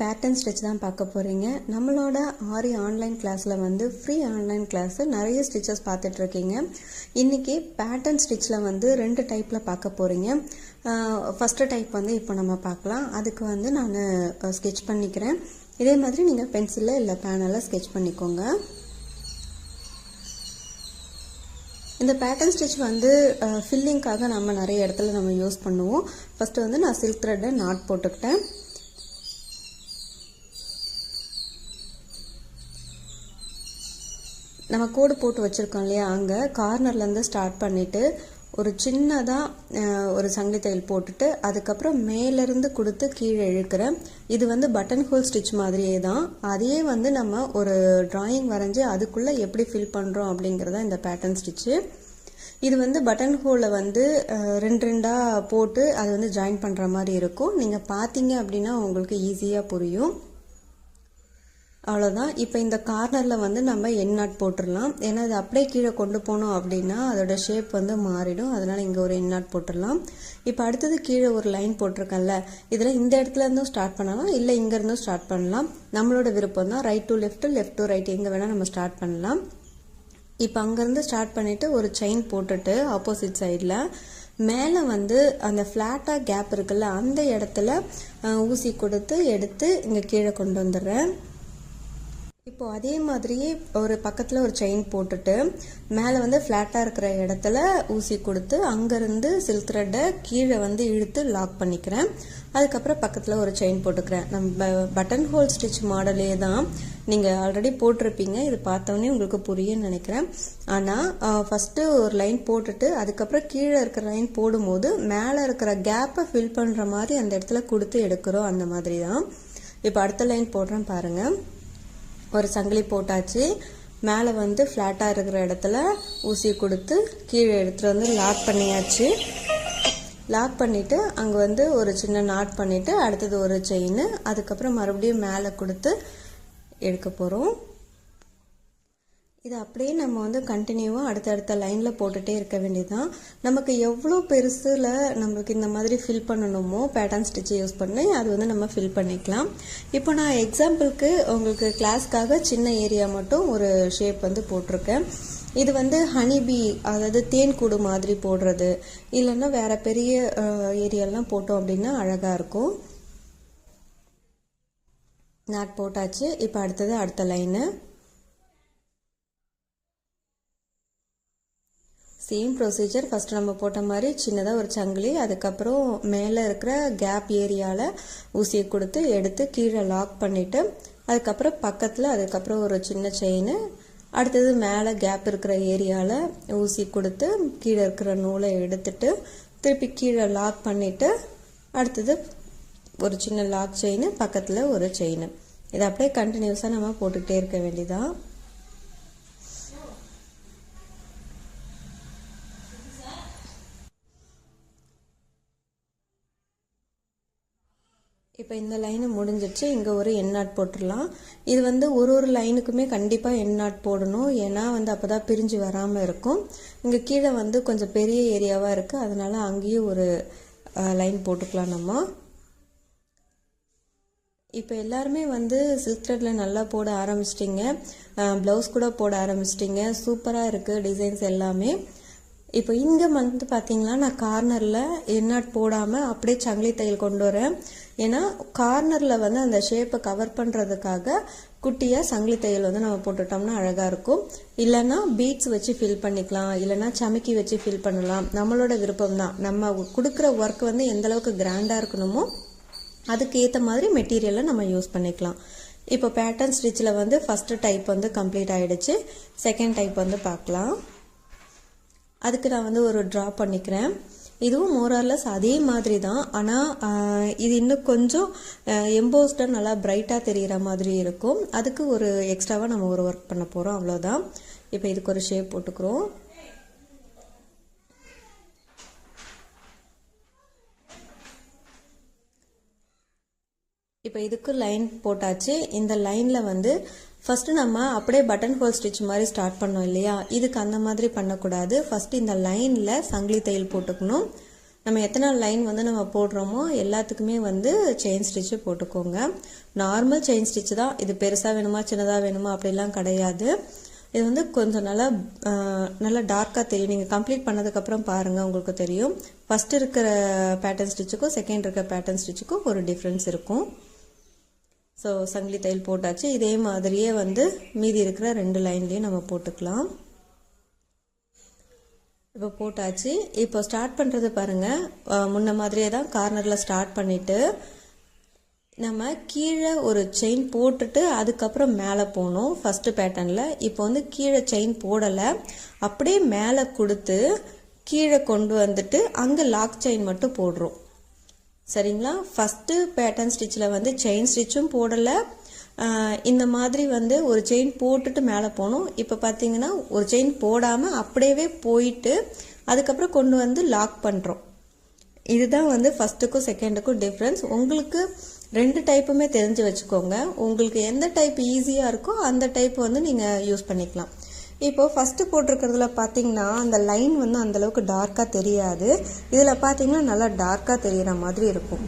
Pattern stitch தான் பார்க்க போகிறீங்க. நம்மளோட ஆரி ஆன்லைன் கிளாஸில் வந்து ஃப்ரீ ஆன்லைன் கிளாஸு நிறைய ஸ்டிச்சஸ் பார்த்துட்ருக்கீங்க. இன்றைக்கி பேட்டர்ன் ஸ்டிச்சில் வந்து 2 டைப்பில் பார்க்க போகிறீங்க. ஃபஸ்ட்டு டைப் வந்து இப்போ நம்ம பார்க்கலாம். அதுக்கு வந்து நான் ஸ்கெட்ச் பண்ணிக்கிறேன். இதே மாதிரி நீங்கள் பென்சிலில் இல்லை பேனலில் ஸ்கெட்ச் பண்ணிக்கோங்க. இந்த பேட்டர்ன் ஸ்டிச் வந்து ஃபில்லிங்காக நம்ம நிறைய இடத்துல நம்ம யூஸ் பண்ணுவோம். ஃபஸ்ட்டு வந்து நான் சில்க் த்ரெட்டை நாட் போட்டுக்கிட்டேன். நம்ம கோடு போட்டு வச்சுருக்கோம் இல்லையா, அங்கே கார்னர்லேருந்து ஸ்டார்ட் பண்ணிவிட்டு ஒரு சின்னதாக ஒரு சங்கிலி தையல் போட்டுட்டு அதுக்கப்புறம் மேலேருந்து கொடுத்து கீழே இழுக்கிறேன். இது வந்து பட்டன் ஹோல் ஸ்டிச் மாதிரியே தான். அதையே வந்து நம்ம ஒரு ட்ராயிங் வரைஞ்சி அதுக்குள்ளே எப்படி ஃபில் பண்ணுறோம் அப்படிங்கிறதா இந்த பேட்டர்ன் ஸ்டிச்சு. இது வந்து பட்டன் ஹோலை வந்து 2 போட்டு அது வந்து ஜாயின் பண்ணுற மாதிரி இருக்கும். நீங்கள் பார்த்தீங்க அப்படின்னா உங்களுக்கு ஈஸியாக புரியும். அவ்வளோதான். இப்போ இந்த கார்னரில் வந்து நம்ம என் நாட் போட்டுடலாம். ஏன்னா அது அப்படியே கீழே கொண்டு போனோம் அப்படின்னா அதோட ஷேப் வந்து மாறிடும். அதனால் இங்கே ஒரு என் நாட் போட்டுடலாம். இப்போ அடுத்தது கீழே ஒரு லைன் போட்டிருக்கேன்ல, இதில் இந்த இடத்துல இருந்தும் ஸ்டார்ட் பண்ணலாம், இல்லை இங்கேருந்தும் ஸ்டார்ட் பண்ணலாம். நம்மளோட விருப்பம் தான். Right to left, left to right எங்கே வேணால் நம்ம ஸ்டார்ட் பண்ணலாம். இப்போ அங்கேருந்து ஸ்டார்ட் பண்ணிவிட்டு ஒரு செயின் போட்டுட்டு ஆப்போசிட் சைடில் மேலே வந்து அந்த ஃப்ளாட்டாக கேப் இருக்குல்ல, அந்த இடத்துல ஊசி கொடுத்து எடுத்து இங்கே கீழே கொண்டு வந்துடுறேன். இப்போ அதே மாதிரியே ஒரு பக்கத்தில் ஒரு செயின் போட்டுட்டு மேலே வந்து ஃப்ளாட்டாக இருக்கிற இடத்துல ஊசி கொடுத்து அங்கேருந்து சில்க் த்ரெட்டை கீழே வந்து இழுத்து லாக் பண்ணிக்கிறேன். அதுக்கப்புறம் பக்கத்தில் ஒரு செயின் போட்டுக்கிறேன். நம்ம பட்டன் ஹோல் ஸ்டிச் மாடலே தான். நீங்கள் ஆல்ரெடி போட்டிருப்பீங்க. இது பார்த்தோன்னே உங்களுக்கு புரியும்னு நினைக்கிறேன். ஆனால் ஃபஸ்ட்டு ஒரு லைன் போட்டுட்டு அதுக்கப்புறம் கீழே இருக்கிற லைன் போடும்போது மேலே இருக்கிற கேப்பை ஃபில் பண்ணுற மாதிரி அந்த இடத்துல கொடுத்து எடுக்கிறோம். அந்த மாதிரி தான். இப்போ அடுத்த லைன் போடுறேன் பாருங்கள். ஒரு சங்கிலி போட்டாச்சு. மேலே வந்து ஃப்ளாட்டாக இருக்கிற இடத்துல ஊசி கொடுத்து கீழே எடுத்துகிட்டு வந்து லாக் பண்ணியாச்சு. லாக் பண்ணிவிட்டு அங்கே வந்து ஒரு சின்ன நாட் பண்ணிவிட்டு அடுத்தது ஒரு செயின், அதுக்கப்புறம் மறுபடியும் மேலே கொடுத்து எடுக்க போகிறோம். இது அப்படியே நம்ம வந்து கண்டினியூவாக அடுத்தடுத்த லைனில் போட்டுகிட்டே இருக்க வேண்டியதுதான். நமக்கு எவ்வளோ பெருசில் நம்மளுக்கு இந்த மாதிரி ஃபில் பண்ணணுமோ பேட்டர்ன் ஸ்டிச்சை யூஸ் பண்ணி அது வந்து நம்ம ஃபில் பண்ணிக்கலாம். இப்போ நான் எக்ஸாம்பிளுக்கு உங்களுக்கு கிளாஸ்க்காக சின்ன ஏரியா மட்டும் ஒரு ஷேப் வந்து போட்டிருக்கேன். இது வந்து ஹனிபி, அதாவது தேன் கூடு மாதிரி போடுறது, இல்லைன்னா வேறு பெரிய ஏரியாலாம் போட்டோம் அப்படின்னா அழகாக இருக்கும். நாட் போட்டாச்சு. இப்போ அடுத்தது அடுத்த லைனு. Same procedure. ஃபஸ்ட்டு நம்ம போட்ட மாதிரி சின்னதாக ஒரு சங்கிலி, அதுக்கப்புறம் மேலே இருக்கிற கேப் ஏரியாவில் ஊசியை கொடுத்து எடுத்து கீழே லாக் பண்ணிவிட்டு அதுக்கப்புறம் பக்கத்தில் அதுக்கப்புறம் ஒரு சின்ன செயின், அடுத்தது மேலே கேப் இருக்கிற ஏரியாவில் ஊசி கொடுத்து கீழே இருக்கிற நூலை எடுத்துட்டு திருப்பி கீழே லாக் பண்ணிவிட்டு அடுத்தது ஒரு சின்ன லாக் செயின், பக்கத்தில் ஒரு செயின். இதை அப்படியே கண்டினியூஸாக நம்ம போட்டுக்கிட்டே இருக்க வேண்டியதான். இப்போ இந்த லைனு முடிஞ்சிடுச்சு. இங்கே ஒரு என் நாட் போட்டுடலாம். இது வந்து ஒரு லைனுக்குமே கண்டிப்பாக என் நாட் போடணும். ஏன்னா வந்து அப்போ தான் பிரிஞ்சு வராமல் இருக்கும். இங்கே கீழே வந்து கொஞ்சம் பெரிய ஏரியாவாக இருக்குது, அதனால் அங்கேயும் ஒரு லைன் போட்டுக்கலாம் நம்ம. இப்போ எல்லாருமே வந்து சில்க் த்ரெட்டில் நல்லா போட ஆரம்பிச்சிட்டிங்க, ப்ளவுஸ் கூட போட ஆரம்பிச்சிட்டிங்க. சூப்பராக இருக்குது டிசைன்ஸ் எல்லாமே. இப்போ இங்கே வந்து பார்த்தீங்களா, நான் கார்னரில் என் நாட் போடாமல் அப்படியே சங்கிலி தையல் கொண்டு வரேன். ஏன்னா கார்னரில் வந்து அந்த ஷேப்பை கவர் பண்ணுறதுக்காக குட்டியாக சங்கிலி தையல் வந்து நம்ம போட்டுட்டோம்னா அழகாக இருக்கும். இல்லைன்னா பீட்ஸ் வச்சு ஃபில் பண்ணிக்கலாம், இல்லைன்னா சமைக்கி வச்சு ஃபில் பண்ணலாம். நம்மளோட விருப்பம் தான். நம்ம கொடுக்குற ஒர்க் வந்து எந்தளவுக்கு கிராண்டாக இருக்கணுமோ அதுக்கு ஏற்ற மாதிரி மெட்டீரியலை நம்ம யூஸ் பண்ணிக்கலாம். இப்போ பேட்டர்ன் ஸ்டிச்சில் வந்து ஃபஸ்ட்டு டைப் வந்து கம்ப்ளீட் ஆகிடுச்சு. செகண்ட் டைப் வந்து பார்க்கலாம். அதுக்கு நான் வந்து ஒரு ட்ரா பண்ணிக்கிறேன். இதுவும் மோரார்லெஸ் அதே மாதிரி தான். ஆனால் இது இன்னும் கொஞ்சம் எம்போஸ்டாக நல்லா பிரைட்டாக தெரிகிற மாதிரி இருக்கும். அதுக்கு ஒரு எக்ஸ்ட்ராவாக நம்ம ஒரு ஒர்க் பண்ண போகிறோம், அவ்வளோதான். இப்போ இதுக்கு ஒரு ஷேப் போட்டுக்கிறோம். இப்போ இதுக்கு லைன் போட்டாச்சு. இந்த லைனில் வந்து ஃபஸ்ட்டு நம்ம அப்படியே பட்டன் ஹோல் ஸ்டிச் மாதிரி ஸ்டார்ட் பண்ணோம் இல்லையா, இதுக்கு அந்த மாதிரி பண்ணக்கூடாது. ஃபஸ்ட்டு இந்த லைனில் சங்கிலி தையல் போட்டுக்கணும். நம்ம எத்தனை லைன் வந்து நம்ம போடுறோமோ எல்லாத்துக்குமே வந்து செயின் ஸ்டிச்சு போட்டுக்கோங்க. நார்மல் செயின் ஸ்டிச் தான். இது பெருசாக வேணுமா சின்னதாக வேணுமா அப்படிலாம் கிடையாது. இது வந்து கொஞ்சம் நல்லா டார்க்காக தெரியும். நீங்கள் கம்ப்ளீட் பண்ணதுக்கப்புறம் பாருங்கள், உங்களுக்கு தெரியும். ஃபஸ்ட்டு இருக்கிற பேட்டர்ன் ஸ்டிச்சுக்கும் செகண்ட் இருக்கிற பேட்டர்ன் ஸ்டிச்சுக்கும் ஒரு டிஃப்ரென்ஸ் இருக்கும். ஸோ சங்கிலி தையல் போட்டாச்சு. இதே மாதிரியே வந்து மீதி இருக்கிற 2 லைன்லேயும் நம்ம போட்டுக்கலாம். இப்போ போட்டாச்சு. இப்போ ஸ்டார்ட் பண்ணுறது பாருங்கள், முன்ன மாதிரியே தான் கார்னரில் ஸ்டார்ட் பண்ணிவிட்டு நம்ம கீழே ஒரு செயின் போட்டுட்டு அதுக்கப்புறம் மேலே போகணும் ஃபஸ்ட்டு பேட்டர்னில். இப்போ வந்து கீழே செயின் போடலை, அப்படியே மேலே கொடுத்து கீழே கொண்டு வந்துட்டு அங்கே லாக் செயின் மட்டும் போடுறோம். சரிங்களா? ஃபஸ்ட்டு பேட்டர்ன் ஸ்டிச்சில் வந்து செயின் ஸ்டிச்சும் போடலை, இந்த மாதிரி வந்து ஒரு செயின் போட்டுட்டு மேலே போகணும். இப்போ பார்த்தீங்கன்னா ஒரு செயின் போடாமல் அப்படியே போயிட்டு அதுக்கப்புறம் கொண்டு வந்து லாக் பண்ணுறோம். இதுதான் வந்து ஃபஸ்ட்டுக்கும் செகண்டுக்கும் டிஃப்ரென்ஸ். உங்களுக்கு 2 டைப்புமே தெரிஞ்சு வச்சுக்கோங்க. உங்களுக்கு எந்த டைப் ஈஸியாக இருக்கோ அந்த டைப் வந்து நீங்கள் யூஸ் பண்ணிக்கலாம். இப்போது ஃபஸ்ட்டு போட்டிருக்கிறதுல பார்த்தீங்கன்னா அந்த லைன் வந்து அந்தளவுக்கு டார்க்காக தெரியாது. இதில் பார்த்தீங்கன்னா நல்லா டார்க்காக தெரிகிற மாதிரி இருக்கும்.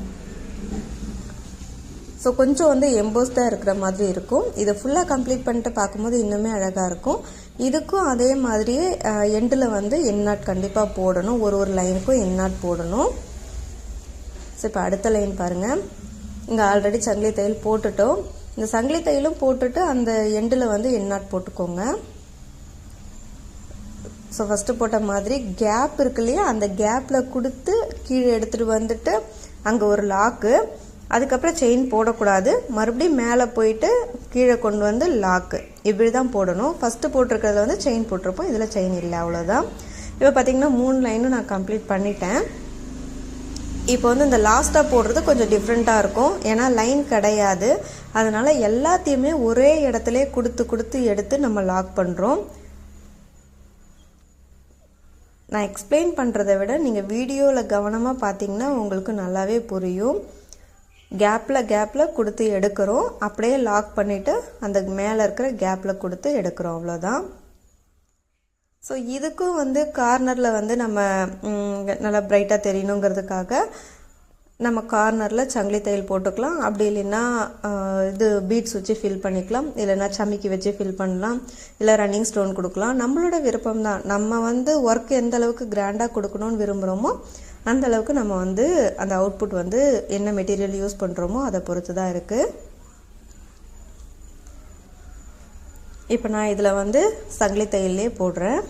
ஸோ கொஞ்சம் வந்து எம்போஸ்டாக இருக்கிற மாதிரி இருக்கும். இதை ஃபுல்லாக கம்ப்ளீட் பண்ணிட்டு பார்க்கும்போது இன்னுமே அழகாக இருக்கும். இதுக்கும் அதே மாதிரியே எண்டில் வந்து எண்ணாட் கண்டிப்பாக போடணும். ஒரு லைனுக்கும் எண்ணாட் போடணும். ஸோ இப்போ அடுத்த லைன் பாருங்கள். இங்கே ஆல்ரெடி சங்கிலி தையல் போட்டுட்டோம். இந்த சங்கிலி தையலும் போட்டுட்டு அந்த எண்டில் வந்து எண்ணாட் போட்டுக்கோங்க. ஸோ ஃபஸ்ட்டு போட்ட மாதிரி கேப் இருக்கு இல்லையா, அந்த கேப்பில் கொடுத்து கீழே எடுத்துகிட்டு வந்துட்டு அங்கே ஒரு லாக்கு, அதுக்கப்புறம் செயின் போடக்கூடாது, மறுபடியும் மேலே போயிட்டு கீழே கொண்டு வந்து லாக்கு, இப்படி தான் போடணும். ஃபஸ்ட்டு போட்டிருக்கிறதுல வந்து செயின் போட்டிருப்போம், இதில் செயின் இல்லை, அவ்வளோதான். இப்போ பார்த்தீங்கன்னா 3 லைனும் நான் கம்ப்ளீட் பண்ணிட்டேன். இப்போ வந்து இந்த லாஸ்ட்டாக போடுறது கொஞ்சம் டிஃப்ரெண்ட்டாக இருக்கும், ஏன்னா லைன் கிடையாது. அதனால் எல்லாத்தையுமே ஒரே இடத்துல கொடுத்து எடுத்து நம்ம லாக் பண்ணுறோம். நான் எக்ஸ்பிளைன் பண்ணுறதை விட நீங்கள் வீடியோவில் கவனமாக பார்த்தீங்கன்னா உங்களுக்கு நல்லாவே புரியும். கேப்பில் கொடுத்து எடுக்கிறோம், அப்படியே லாக் பண்ணிவிட்டு அந்த மேலே இருக்கிற கேப்பில் கொடுத்து எடுக்கிறோம், அவ்வளோதான். ஸோ இதுக்கும் வந்து கார்னரில் வந்து நம்ம நல்லா பிரைட்டாக தெரியணுங்கிறதுக்காக நம்ம கார்னரில் சங்கிலி தையல் போட்டுக்கலாம். அப்படி இல்லைன்னா இது பீட்ஸ் வச்சு ஃபில் பண்ணிக்கலாம், இல்லைன்னா சமிக்கி வச்சு ஃபில் பண்ணலாம், இல்லை ரன்னிங் ஸ்டோன் கொடுக்கலாம். நம்மளோட விருப்பம் தான். நம்ம வந்து ஒர்க் எந்த அளவுக்கு கிராண்டாக கொடுக்கணும்னு விரும்புகிறோமோ அந்த அளவுக்கு நம்ம வந்து அந்த அவுட்புட் வந்து என்ன மெட்டீரியல் யூஸ் பண்ணுறோமோ அதை பொறுத்து தான் இருக்குது. இப்போ நான் இதில் வந்து சங்கிலி தையல்லே போடுறேன்.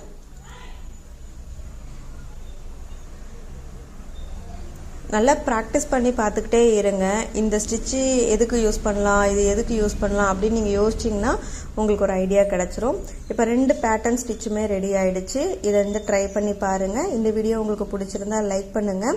நல்லா ப்ராக்டிஸ் பண்ணி பார்த்துக்கிட்டே இருங்க. இந்த ஸ்டிச்சு எதுக்கு யூஸ் பண்ணலாம், இது எதுக்கு யூஸ் பண்ணலாம் அப்படின்னு நீங்கள் யோசிச்சிங்கன்னா உங்களுக்கு ஒரு ஐடியா கிடச்சிரும். இப்போ 2 பேட்டர்ன் ஸ்டிச்சுமே ரெடி ஆகிடுச்சு. இதை வந்து ட்ரை பண்ணி பாருங்கள். இந்த வீடியோ உங்களுக்கு பிடிச்சிருந்தா லைக் பண்ணுங்கள்.